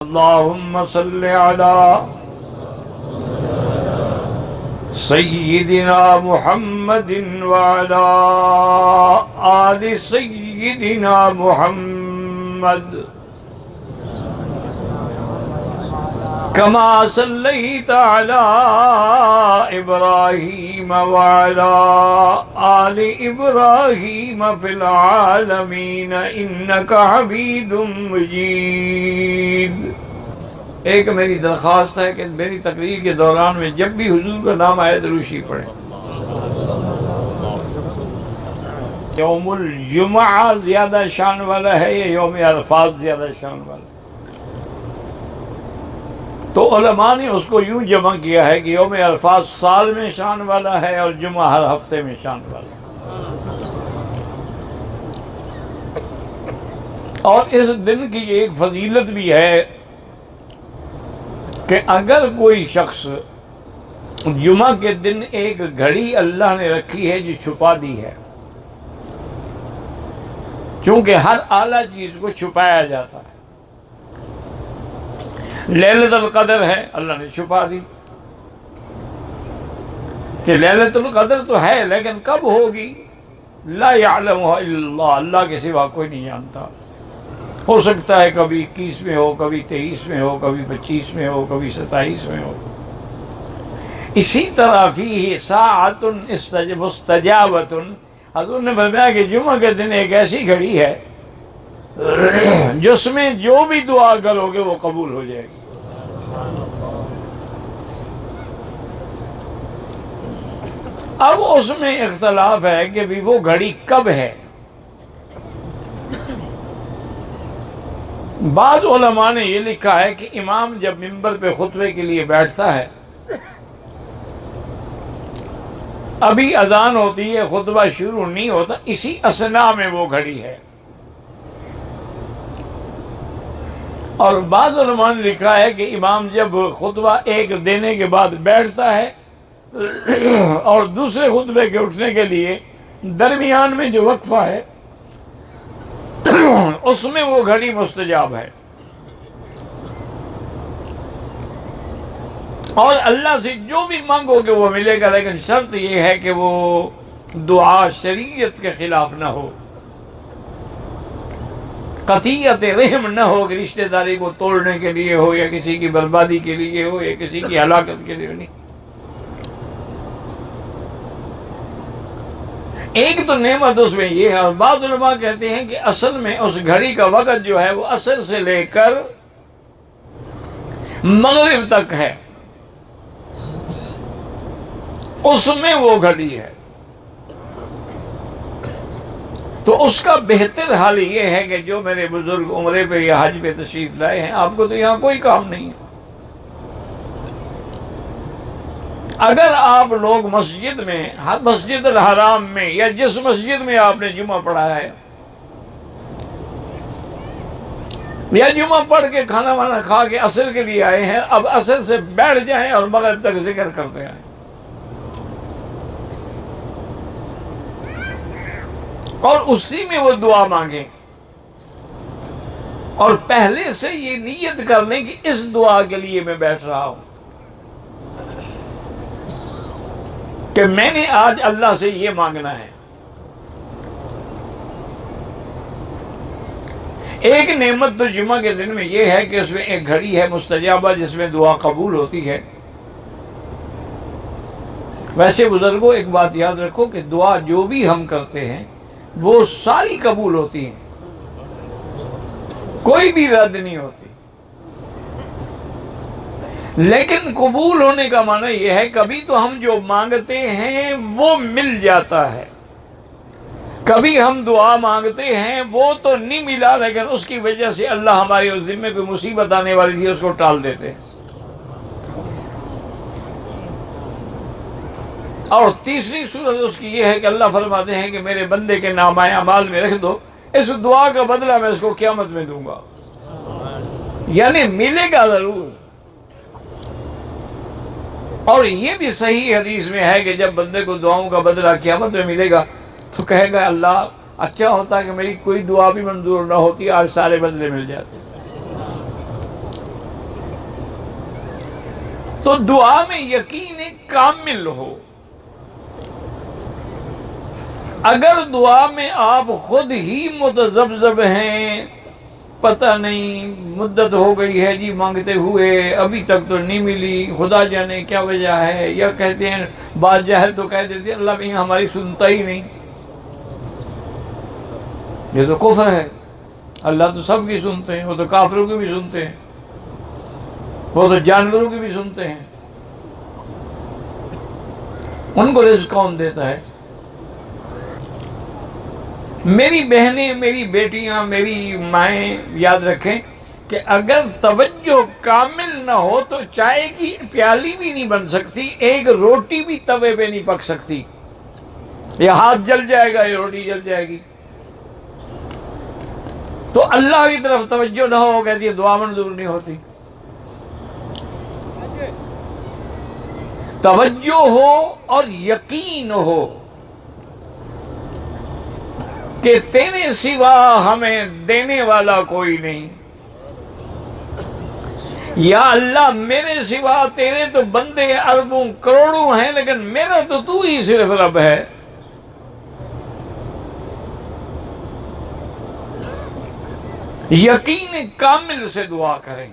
اللهم صل على سيدنا محمد وعلى آل سيدنا محمد كما صليت على إبراهيم وعلى آل إبراهيم في العالمين إنك حميد مجيد۔ ایک میری درخواست ہے کہ میری تقریر کے دوران میں جب بھی حضور کا نام آئے درود شریف پڑھیں۔ یوم الجمعہ زیادہ شان والا ہے یا یوم عرفات زیادہ شان والا ہے؟ تو علماء نے اس کو یوں جمع کیا ہے کہ یوم عرفات سال میں شان والا ہے اور جمعہ ہر ہفتے میں شان والا ہے۔ اور اس دن کی ایک فضیلت بھی ہے کہ اگر کوئی شخص جمعہ کے دن ایک گھڑی اللہ نے رکھی ہے جو چھپا دی ہے، چونکہ ہر اعلیٰ چیز کو چھپایا جاتا ہے۔ لیلۃ القدر ہے، اللہ نے چھپا دی کہ لیلۃ القدر تو ہے لیکن کب ہوگی؟ لا یعلمها الا اللہ، اللہ کے سوا کوئی نہیں جانتا۔ ہو سکتا ہے کبھی 21 میں ہو، کبھی 23 میں ہو، کبھی 25 میں ہو، کبھی 27 میں ہو۔ اسی طرح فیہ ساعۃ مستجابۃ، حضور نے فرمایا کہ جمعہ کے دن ایک ایسی گھڑی ہے جس میں جو بھی دعا کرو گے وہ قبول ہو جائے گی۔ اب اس میں اختلاف ہے کہ بھی وہ گھڑی کب ہے۔ بعض علماء نے یہ لکھا ہے کہ امام جب منبر پہ خطبے کے لیے بیٹھتا ہے، ابھی اذان ہوتی ہے، خطبہ شروع نہیں ہوتا، اسی اثناء میں وہ گھڑی ہے۔ اور بعض علماء نے لکھا ہے کہ امام جب خطبہ ایک دینے کے بعد بیٹھتا ہے اور دوسرے خطبے کے اٹھنے کے لیے درمیان میں جو وقفہ ہے اس میں وہ گھڑی مستجاب ہے۔ اور اللہ سے جو بھی مانگو گے وہ ملے گا، لیکن شرط یہ ہے کہ وہ دعا شریعت کے خلاف نہ ہو، قطیعت رحم نہ ہو کہ رشتہ داری کو توڑنے کے لیے ہو یا کسی کی بربادی کے لیے ہو یا کسی کی ہلاکت کے لیے نہیں۔ ایک تو نعمت اس میں یہ ہے، اور بعض علماء کہتے ہیں کہ اصل میں اس گھڑی کا وقت جو ہے وہ عصر سے لے کر مغرب تک ہے، اس میں وہ گھڑی ہے۔ تو اس کا بہتر حال یہ ہے کہ جو میرے بزرگ عمرے پہ یا حج پہ تشریف لائے ہیں، آپ کو تو یہاں کوئی کام نہیں ہے۔ اگر آپ لوگ مسجد میں، مسجد الحرام میں یا جس مسجد میں آپ نے جمعہ پڑھا ہے، یا جمعہ پڑھ کے کھانا وانا کھا کے عصر کے لیے آئے ہیں، اب عصر سے بیٹھ جائیں اور مغرب تک ذکر کرتے آئیں، اور اسی میں وہ دعا مانگیں، اور پہلے سے یہ نیت کر لیں کہ اس دعا کے لیے میں بیٹھ رہا ہوں، کہ میں نے آج اللہ سے یہ مانگنا ہے۔ ایک نعمت تو جمعہ کے دن میں یہ ہے کہ اس میں ایک گھڑی ہے مستجابہ جس میں دعا قبول ہوتی ہے۔ ویسے بزرگوں ایک بات یاد رکھو کہ دعا جو بھی ہم کرتے ہیں وہ ساری قبول ہوتی ہیں، کوئی بھی رد نہیں ہوتی، لیکن قبول ہونے کا معنی یہ ہے کبھی تو ہم جو مانگتے ہیں وہ مل جاتا ہے، کبھی ہم دعا مانگتے ہیں وہ تو نہیں ملا لیکن اس کی وجہ سے اللہ ہمارے اس ذمے کوئی مصیبت آنے والی تھی اس کو ٹال دیتے ہیں۔ اور تیسری صورت اس کی یہ ہے کہ اللہ فرماتے ہیں کہ میرے بندے کے نامہ اعمال میں رکھ دو، اس دعا کا بدلہ میں اس کو قیامت میں دوں گا، یعنی ملے گا ضرور۔ اور یہ بھی صحیح حدیث میں ہے کہ جب بندے کو دعاؤں کا بدلہ قیامت میں ملے گا تو کہے گا اللہ اچھا ہوتا کہ میری کوئی دعا بھی منظور نہ ہوتی، آج سارے بدلے مل جاتے۔ تو دعا میں یقین کامل ہو. اگر دعا میں آپ خود ہی متذبذب ہیں، پتہ نہیں مدت ہو گئی ہے جی مانگتے ہوئے ابھی تک تو نہیں ملی، خدا جانے کیا وجہ ہے، یا کہتے ہیں بعض جاہل تو کہہ دیتے ہیں اللہ بھی ہماری سنتا ہی نہیں، یہ تو کفر ہے. اللہ تو سب کی سنتے ہیں، وہ تو کافروں کی بھی سنتے ہیں، وہ تو جانوروں کی بھی سنتے ہیں. ان کو رزق کون دیتا ہے؟ میری بہنیں، میری بیٹیاں، میری مائیں یاد رکھیں کہ اگر توجہ کامل نہ ہو تو چائے کی پیالی بھی نہیں بن سکتی، ایک روٹی بھی توے پہ نہیں پک سکتی. یہ ہاتھ جل جائے گا، یہ روٹی جل جائے گی. تو اللہ کی طرف توجہ نہ ہو، کہتی ہے دعا منظور نہیں ہوتی. توجہ ہو اور یقین ہو کہ تیرے سوا ہمیں دینے والا کوئی نہیں. یا اللہ میرے سوا تیرے تو بندے اربوں کروڑوں ہیں، لیکن میرا تو ہی صرف رب ہے. یقین کامل سے دعا کریں.